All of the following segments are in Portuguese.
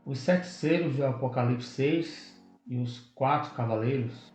Os sete selos do Apocalipse 6 e os quatro cavaleiros.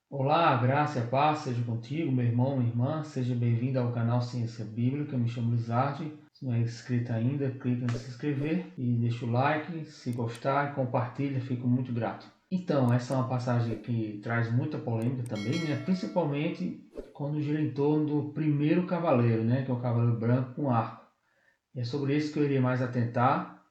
Olá, graça e a paz seja contigo, meu irmão, minha irmã. Seja bem-vindo ao canal Ciência Bíblica. Eu me chamo Lizardi. Se não é inscrito ainda, clica em se inscrever e deixa o like. Se gostar, compartilha, fico muito grato. Então, essa é uma passagem que traz muita polêmica também, né? Principalmente quando gira em torno do primeiro cavaleiro, né? Que é o cavaleiro branco com arco. E é sobre isso que eu iria mais atentar,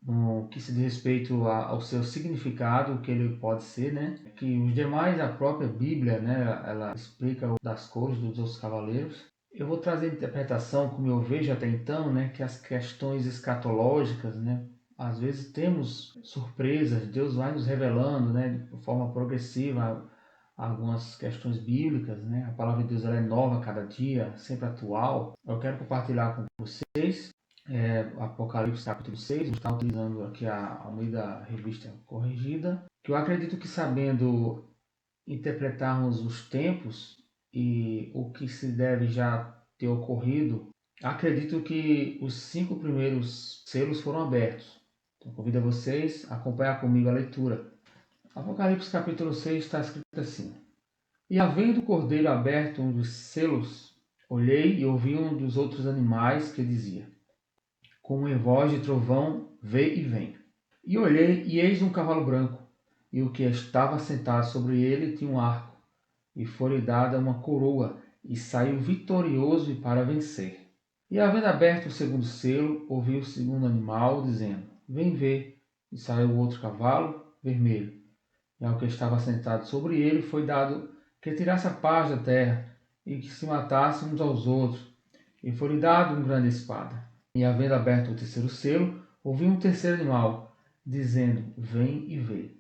no que se diz respeito ao seu significado, o que ele pode ser, né? Que os demais, a própria Bíblia, né? Ela explica das cores dos outros cavaleiros. Eu vou trazer a interpretação, como eu vejo até então, né? Que as questões escatológicas, né? Às vezes temos surpresas, Deus vai nos revelando, né? De forma progressiva algumas questões bíblicas, né? A palavra de Deus ela é nova a cada dia, sempre atual. Eu quero compartilhar com vocês Apocalipse capítulo 6, está utilizando aqui a Almeida Revista Corrigida, que eu acredito que sabendo interpretarmos os tempos e o que se deve já ter ocorrido, acredito que os 5 primeiros selos foram abertos. Então convido a vocês a acompanhar comigo a leitura. Apocalipse capítulo 6 está escrito assim: E havendo o cordeiro aberto um dos selos, olhei e ouvi um dos outros animais que dizia: Com uma voz de trovão, vê e vem. E olhei, e eis um cavalo branco, e o que estava sentado sobre ele tinha um arco, e foi-lhe dada uma coroa, e saiu vitorioso e para vencer. E havendo aberto o segundo selo, ouvi o segundo animal, dizendo: Vem ver. E saiu outro cavalo, vermelho. E ao que estava sentado sobre ele foi dado que tirasse a paz da terra, e que se matassem uns aos outros. E foi-lhe dado uma grande espada. E havendo aberto o terceiro selo, ouvi um terceiro animal, dizendo: Vem e vê.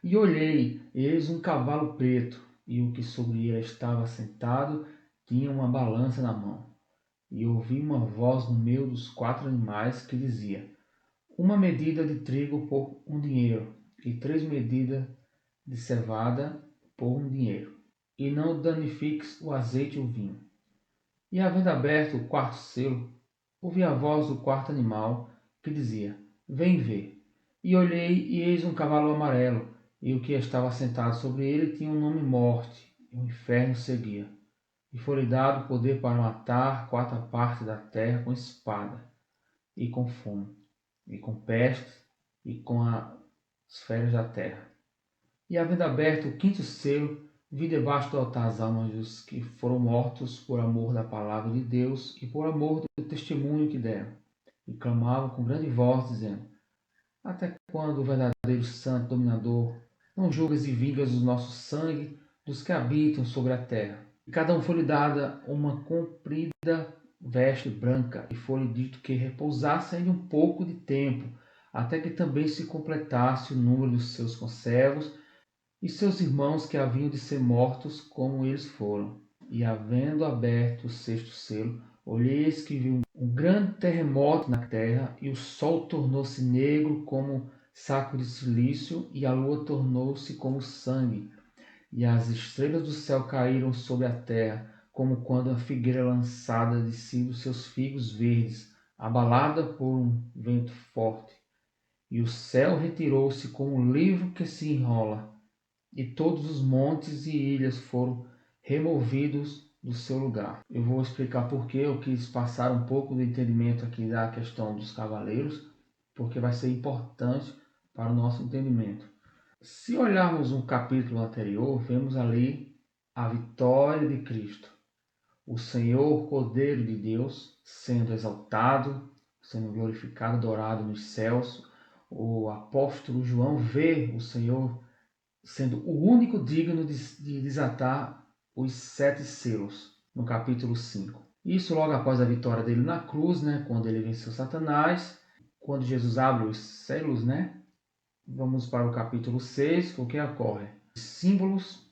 E olhei, e eis um cavalo preto, e o que sobre ele estava sentado tinha uma balança na mão. E ouvi uma voz no meio dos quatro animais que dizia: Uma medida de trigo por um dinheiro, e 3 medidas de cevada por um dinheiro. E não danifiques o azeite e o vinho. E havendo aberto o quarto selo, ouvi a voz do quarto animal, que dizia: Vem ver. E olhei, e eis um cavalo amarelo, e o que estava sentado sobre ele tinha o nome Morte, e o inferno seguia. E foi-lhe dado poder para matar 4 partes da terra com espada, e com fome, e com peste, e com as feras da terra. E havendo aberto o quinto selo, vi debaixo do altar as almas dos que foram mortos por amor da palavra de Deus e por amor do testemunho que deram. E clamavam com grande voz, dizendo: Até quando, verdadeiro santo dominador, não julgas e vingas o nosso sangue dos que habitam sobre a terra? E cada um foi-lhe dada uma comprida veste branca, e foi-lhe dito que repousasse ainda um pouco de tempo, até que também se completasse o número dos seus conservos e seus irmãos que haviam de ser mortos como eles foram. E havendo aberto o sexto selo, olhei eis que vi um grande terremoto na terra, e o sol tornou-se negro como saco de silício, e a lua tornou-se como sangue, e as estrelas do céu caíram sobre a terra, como quando a figueira lançada de si dos seus figos verdes, abalada por um vento forte. E o céu retirou-se como um livro que se enrola, e todos os montes e ilhas foram removidos do seu lugar. Eu vou explicar por que eu quis passar um pouco do entendimento aqui da questão dos cavaleiros, porque vai ser importante para o nosso entendimento. Se olharmos um capítulo anterior, vemos ali a vitória de Cristo, o Senhor Cordeiro de Deus sendo exaltado, sendo glorificado, adorado nos céus. O apóstolo João vê o Senhor sendo o único digno de desatar os 7 selos, no capítulo 5. Isso logo após a vitória dele na cruz, né, quando ele venceu Satanás, quando Jesus abre os selos, né? Vamos para o capítulo 6, o que ocorre? Símbolos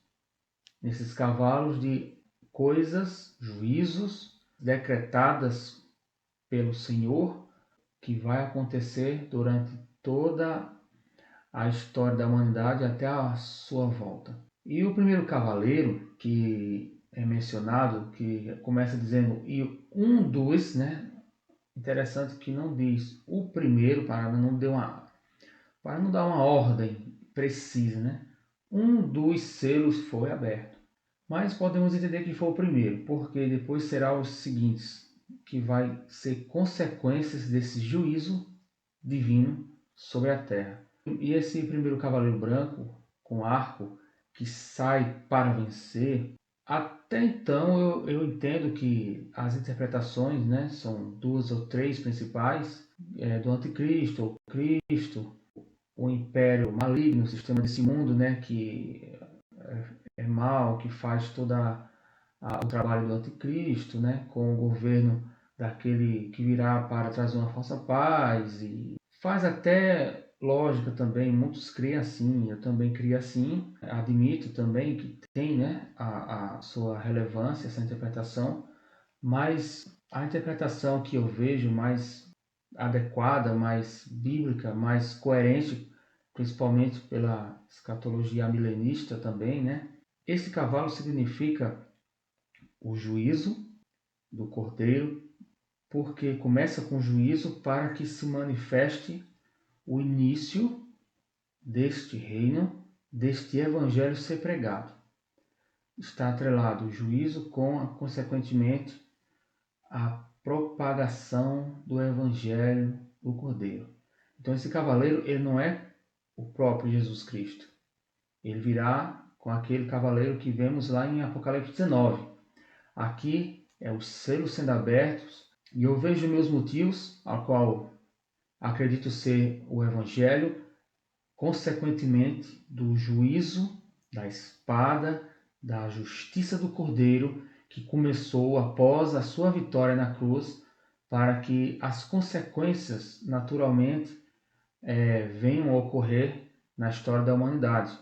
nesses cavalos de coisas, juízos decretadas pelo Senhor que vai acontecer durante toda a história da humanidade até a sua volta. E o primeiro cavaleiro, que é mencionado, que começa dizendo, e um dos, né? Interessante que não diz o primeiro, para não dar uma ordem precisa, né? Um dos selos foi aberto. Mas podemos entender que foi o primeiro, porque depois será os seguintes, que vai ser consequências desse juízo divino sobre a terra. E esse primeiro cavaleiro branco, com arco, que sai para vencer, até então eu entendo que as interpretações, né, são duas ou três principais, do anticristo, ou Cristo, o império maligno, o sistema desse mundo, né, que é mal, que faz o trabalho do anticristo, né, com o governo daquele que virá para trazer uma falsa paz, e faz até lógica também, muitos creem assim, eu também creio assim, admito também que tem, né, a sua relevância essa interpretação, mas a interpretação que eu vejo mais adequada, mais bíblica, mais coerente, principalmente pela escatologia milenista também, né? Esse cavalo significa o juízo do Cordeiro, porque começa com juízo para que se manifeste o início deste reino, deste evangelho ser pregado. Está atrelado o juízo com, consequentemente, a propagação do evangelho do Cordeiro. Então esse cavaleiro, ele não é o próprio Jesus Cristo. Ele virá com aquele cavaleiro que vemos lá em Apocalipse 19. Aqui é os selos sendo abertos e eu vejo meus motivos, ao qual acredito ser o evangelho, consequentemente do juízo, da espada, da justiça do Cordeiro, que começou após a sua vitória na cruz, para que as consequências, naturalmente, venham a ocorrer na história da humanidade.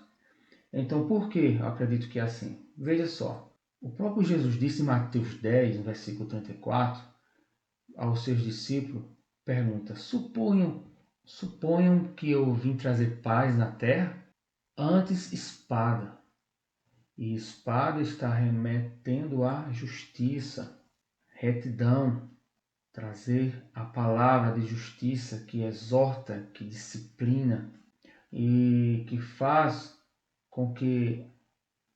Então, por que eu acredito que é assim? Veja só, o próprio Jesus disse em Mateus 10, no versículo 34, aos seus discípulos, pergunta, suponham que eu vim trazer paz na terra? Antes espada. E espada está remetendo à justiça, retidão, trazer a palavra de justiça que exorta, que disciplina e que faz com que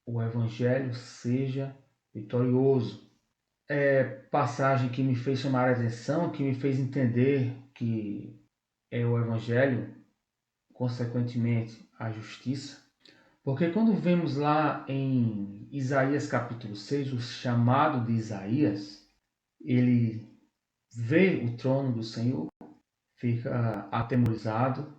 o evangelho seja vitorioso. É passagem que me fez chamar a atenção, que me fez entender que é o evangelho, consequentemente a justiça. Porque quando vemos lá em Isaías capítulo 6, o chamado de Isaías, ele vê o trono do Senhor, fica atemorizado,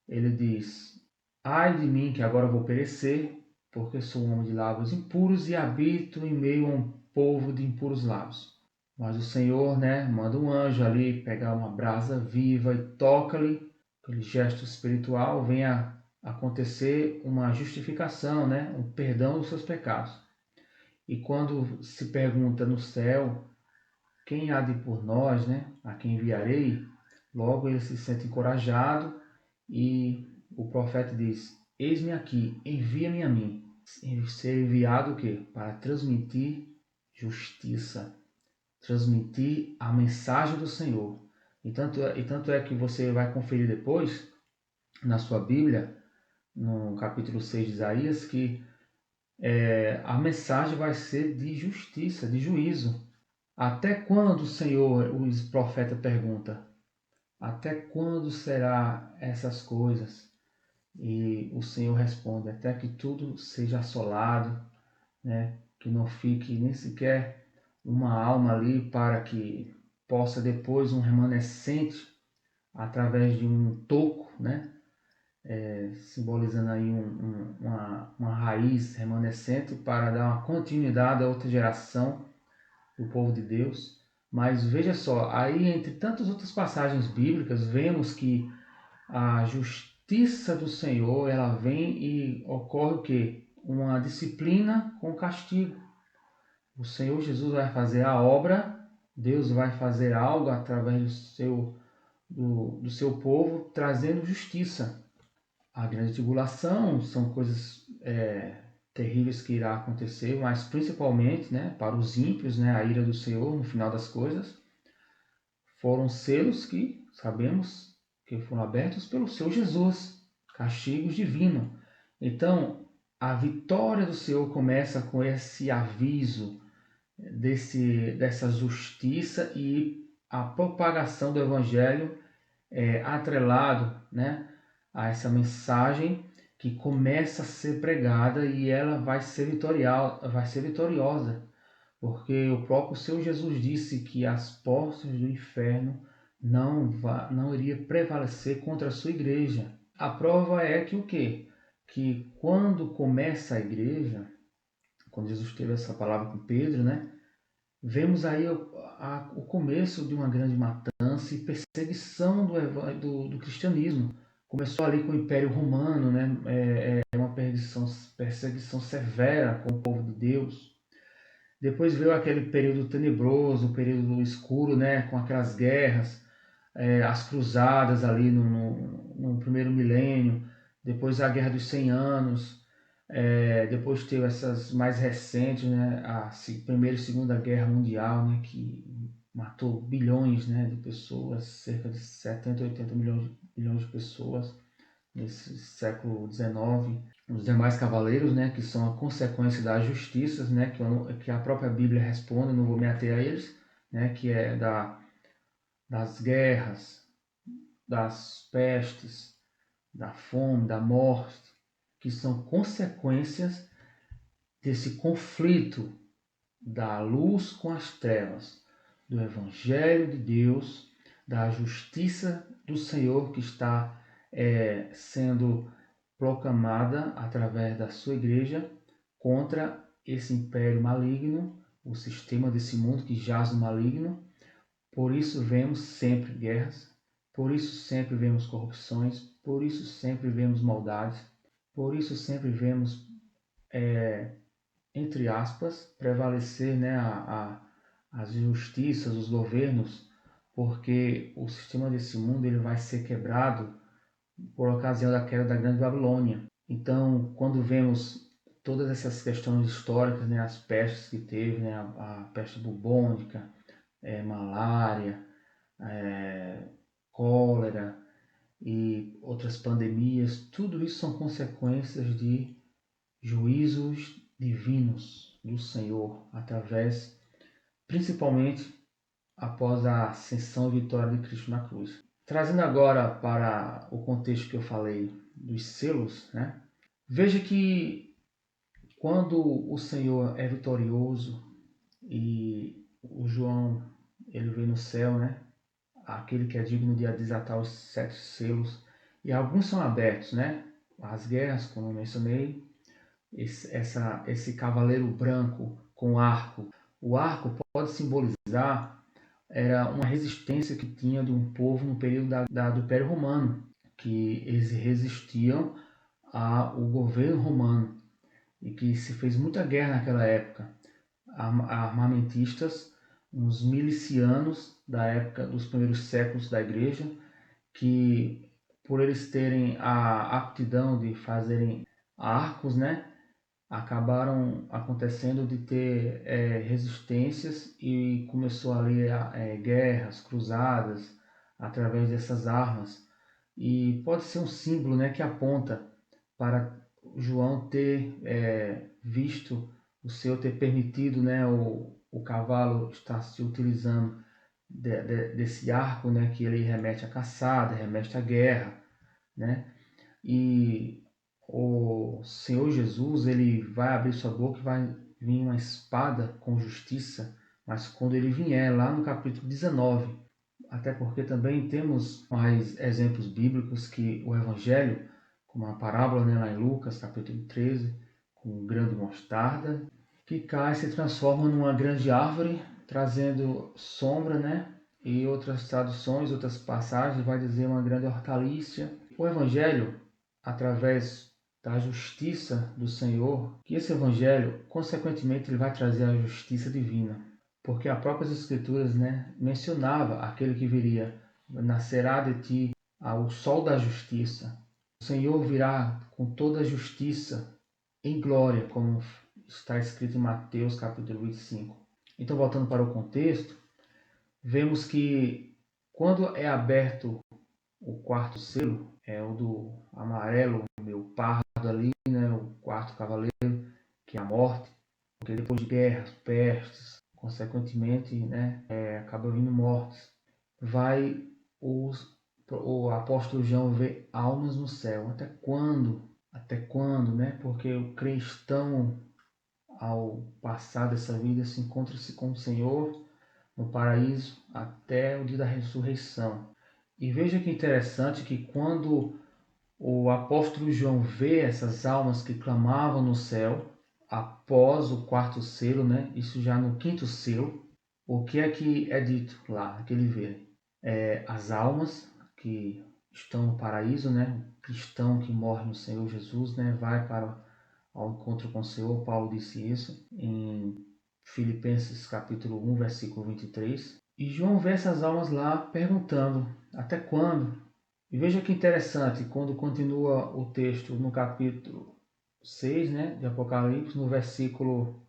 ele diz, ai de mim que agora vou perecer, porque sou um homem de lábios impuros e habito em meio a um povo de impuros lábios. Mas o Senhor, né, manda um anjo ali pegar uma brasa viva e toca-lhe, aquele gesto espiritual, vem a acontecer uma justificação, né, um perdão dos seus pecados. E quando se pergunta no céu, quem há de ir por nós, né, a quem enviarei, logo ele se sente encorajado e o profeta diz, eis-me aqui, envia-me a mim. Ser enviado o quê? Para transmitir justiça, transmitir a mensagem do Senhor. E tanto é que você vai conferir depois, na sua Bíblia, no capítulo 6 de Isaías, que a mensagem vai ser de justiça, de juízo. Até quando, Senhor, o profeta pergunta, até quando será essas coisas? E o Senhor responde, até que tudo seja assolado, né? Que não fique nem sequer uma alma ali para que possa depois um remanescente, através de um toco, né? Simbolizando aí uma raiz remanescente para dar uma continuidade a outra geração do povo de Deus. Mas veja só, aí entre tantas outras passagens bíblicas, vemos que a justiça do Senhor, ela vem e ocorre o quê? Uma disciplina com castigo. O Senhor Jesus vai fazer a obra, Deus vai fazer algo através do seu povo, trazendo justiça. A grande tribulação são coisas terríveis que irá acontecer, mas principalmente, né, para os ímpios, né, a ira do Senhor no final das coisas, foram selos que sabemos que foram abertos pelo seu Jesus, castigos divinos. Então, a vitória do Senhor começa com esse aviso dessa justiça e a propagação do Evangelho atrelado, né, a essa mensagem que começa a ser pregada e ela vai ser vitoriosa, porque o próprio Senhor Jesus disse que as portas do inferno não iria prevalecer contra a sua igreja. A prova é que o quê? Que quando começa a igreja, quando Jesus teve essa palavra com Pedro, né? Vemos aí o começo de uma grande matança e perseguição do cristianismo. Começou ali com o Império Romano, né? Uma perseguição severa com o povo de Deus. Depois veio aquele período tenebroso, o período escuro, né? Com aquelas guerras, as cruzadas ali no primeiro milênio. Depois a Guerra dos 100 Anos. Depois teve essas mais recentes, né, a Primeira e Segunda Guerra Mundial, né, que matou bilhões, né, de pessoas, cerca de 70, 80 bilhões de pessoas nesse século XIX. Os demais cavaleiros, né, que são a consequência das justiças, né, que a própria Bíblia responde, não vou me ater a eles, né, que é das guerras, das pestes, da fome, da morte, que são consequências desse conflito da luz com as trevas, do Evangelho de Deus, da justiça do Senhor que está sendo proclamada através da sua igreja contra esse império maligno, o sistema desse mundo que jaz no maligno. Por isso vemos sempre guerras, por isso sempre vemos corrupções, por isso sempre vemos maldades, por isso sempre vemos entre aspas, prevalecer, né, as justiças, os governos, porque o sistema desse mundo ele vai ser quebrado por ocasião da queda da Grande Babilônia. Então, quando vemos todas essas questões históricas, né, as pestes que teve, né, a peste bubônica, malária, cólera e outras pandemias, tudo isso são consequências de juízos divinos do Senhor, principalmente após a ascensão e vitória de Cristo na cruz. Trazendo agora para o contexto que eu falei dos selos, né? Veja que quando o Senhor é vitorioso e o João ele vê no céu, né? Aquele que é digno de desatar os 7 selos, e alguns são abertos, né? As guerras, como eu mencionei, esse cavaleiro branco com arco. O arco pode simbolizar era uma resistência que tinha de um povo no período do Império Romano, que eles resistiam ao governo romano e que se fez muita guerra naquela época. Armamentistas, uns milicianos da época dos primeiros séculos da igreja, que por eles terem a aptidão de fazerem arcos, né, acabaram acontecendo de ter resistências e começou ali guerras, cruzadas através dessas armas. E pode ser um símbolo, né, que aponta para João ter visto o Senhor ter permitido, né, o cavalo estar se utilizando desse arco, né, que ele remete à caçada, remete à guerra, né? E o Senhor Jesus, ele vai abrir sua boca e vai vir uma espada com justiça, mas quando ele vier, lá no capítulo 19, até porque também temos mais exemplos bíblicos que o Evangelho, como a parábola, né, lá em Lucas, capítulo 13, com um grão de mostarda, que cai e se transforma numa grande árvore, trazendo sombra, né? E outras traduções, outras passagens, vai dizer uma grande hortaliça. O Evangelho, através da justiça do Senhor, que esse Evangelho, consequentemente, ele vai trazer a justiça divina. Porque as próprias Escrituras, né, mencionava aquele que viria, nascerá de ti o sol da justiça. O Senhor virá com toda a justiça em glória, como está escrito em Mateus capítulo 25. Então, voltando para o contexto, vemos que quando é aberto o quarto selo, é o do amarelo, meio pardo ali, né, o quarto cavaleiro, que é a morte, porque depois de guerras, pestes, consequentemente, né, acaba vindo mortes. Vai o apóstolo João ver almas no céu. Até quando? Até quando, né? Porque o cristão, ao passar dessa vida, se encontra-se com o Senhor no paraíso até o dia da ressurreição. E veja que interessante que quando o apóstolo João vê essas almas que clamavam no céu, após o quarto selo, né? Isso já no quinto selo, o que é dito lá, que ele vê? As almas que estão no paraíso, né? O cristão que morre no Senhor Jesus, né? Vai para ao encontro com o Senhor. Paulo disse isso em Filipenses capítulo 1, versículo 23. E João vê essas almas lá perguntando, até quando? E veja que interessante, quando continua o texto no capítulo 6, né, de Apocalipse, no versículo,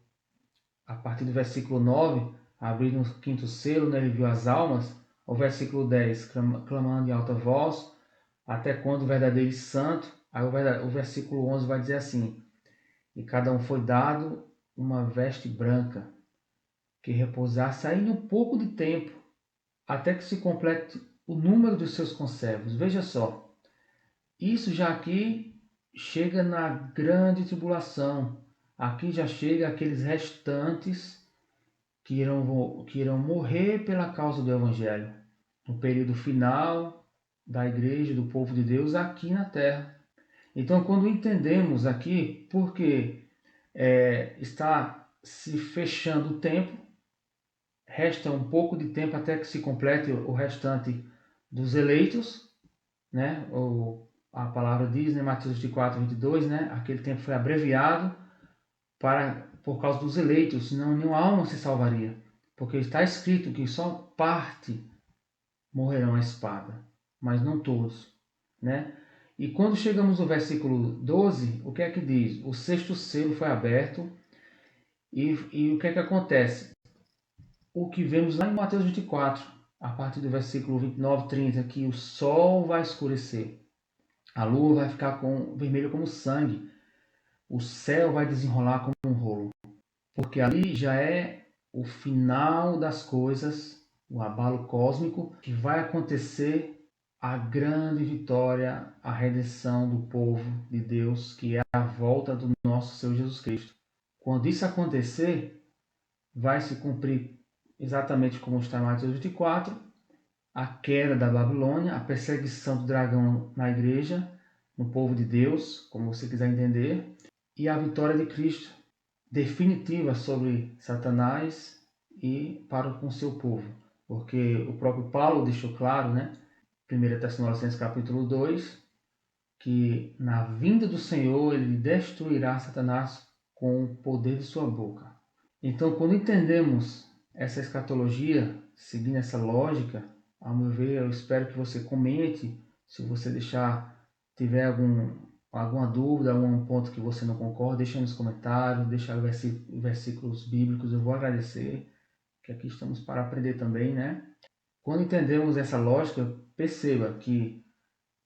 a partir do versículo 9, abrindo o quinto selo, né, ele viu as almas, o versículo 10, clamando em alta voz, até quando o verdadeiro e santo, aí o versículo 11 vai dizer assim, e cada um foi dado uma veste branca, que repousasse ainda um pouco de tempo, até que se complete o número dos seus conservos. Veja só, isso já aqui chega na grande tribulação. Aqui já chega aqueles restantes que irão morrer pela causa do Evangelho, no período final da igreja, do povo de Deus aqui na terra. Então, quando entendemos aqui, porque está se fechando o tempo, resta um pouco de tempo até que se complete o restante dos eleitos, né? A palavra diz, né, Mateus 24, 22, né? Aquele tempo foi abreviado por causa dos eleitos, senão nenhuma alma se salvaria. Porque está escrito que só parte morrerão à espada, mas não todos, né? E quando chegamos no versículo 12, o que é que diz? O sexto selo foi aberto e o que é que acontece? O que vemos lá em Mateus 24, a partir do versículo 29, 30, que o sol vai escurecer, a lua vai ficar vermelha como sangue, o céu vai desenrolar como um rolo, porque ali já é o final das coisas, o abalo cósmico, que vai acontecer a grande vitória, a redenção do povo de Deus, que é a volta do nosso Senhor Jesus Cristo. Quando isso acontecer, vai se cumprir exatamente como está em Mateus 24, a queda da Babilônia, a perseguição do dragão na igreja, no povo de Deus, como você quiser entender, e a vitória de Cristo definitiva sobre Satanás e para com seu povo. Porque o próprio Paulo deixou claro, né, 1 Tessalonicenses capítulo 2, que na vinda do Senhor ele destruirá Satanás com o poder de sua boca. Então, quando entendemos essa escatologia, seguindo essa lógica, ao meu ver, eu espero que você comente, se você tiver alguma dúvida, algum ponto que você não concorda, deixa nos comentários, deixa versículos bíblicos, eu vou agradecer, que aqui estamos para aprender também, né? Quando entendemos essa lógica, perceba que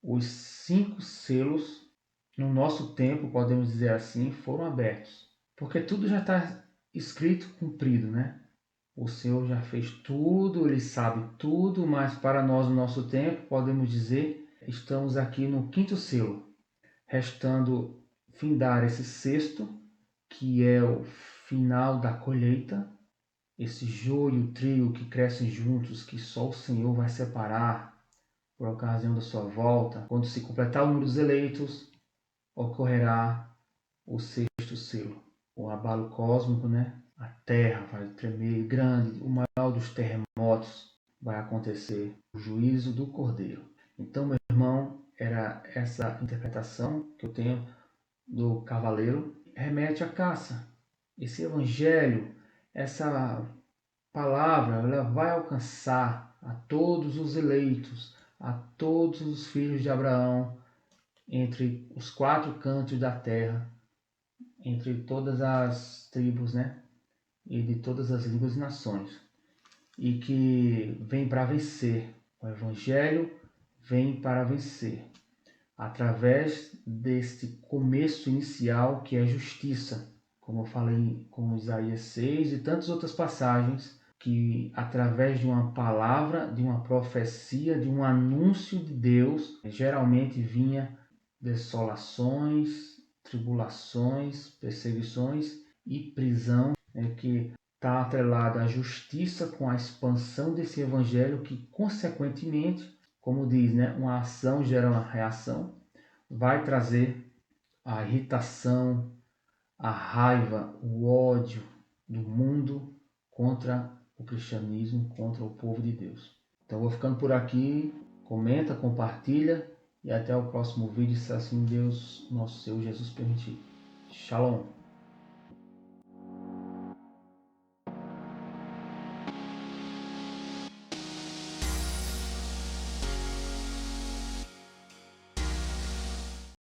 os 5 selos, no nosso tempo, podemos dizer assim, foram abertos. Porque tudo já está escrito, cumprido, né? O Senhor já fez tudo, Ele sabe tudo, mas para nós, no nosso tempo, podemos dizer, estamos aqui no quinto selo, restando findar esse sexto, que é o final da colheita, esse joio e o trigo que crescem juntos, que só o Senhor vai separar por ocasião da sua volta. Quando se completar o número dos eleitos, ocorrerá o sexto selo, o abalo cósmico, né? A terra vai tremer grande, o maior dos terremotos vai acontecer, o juízo do Cordeiro. Então, meu irmão, era essa interpretação que eu tenho do cavaleiro, remete à caça. Esse evangelho, essa palavra, ela vai alcançar a todos os eleitos, a todos os filhos de Abraão, entre os 4 cantos da terra, entre todas as tribos, né? E de todas as línguas e nações. E que vem para vencer. O Evangelho vem para vencer. Através deste começo inicial que é justiça. Como eu falei com Isaías 6 e tantas outras passagens, que através de uma palavra, de uma profecia, de um anúncio de Deus, geralmente vinha desolações, tribulações, perseguições e prisão, que está atrelada à justiça com a expansão desse evangelho que, consequentemente, como diz, né, uma ação gera uma reação, vai trazer a irritação, a raiva, o ódio do mundo contra o cristianismo, contra o povo de Deus. Então vou ficando por aqui, comenta, compartilha e até o próximo vídeo, se assim Deus, nosso Senhor Jesus permitir. Shalom!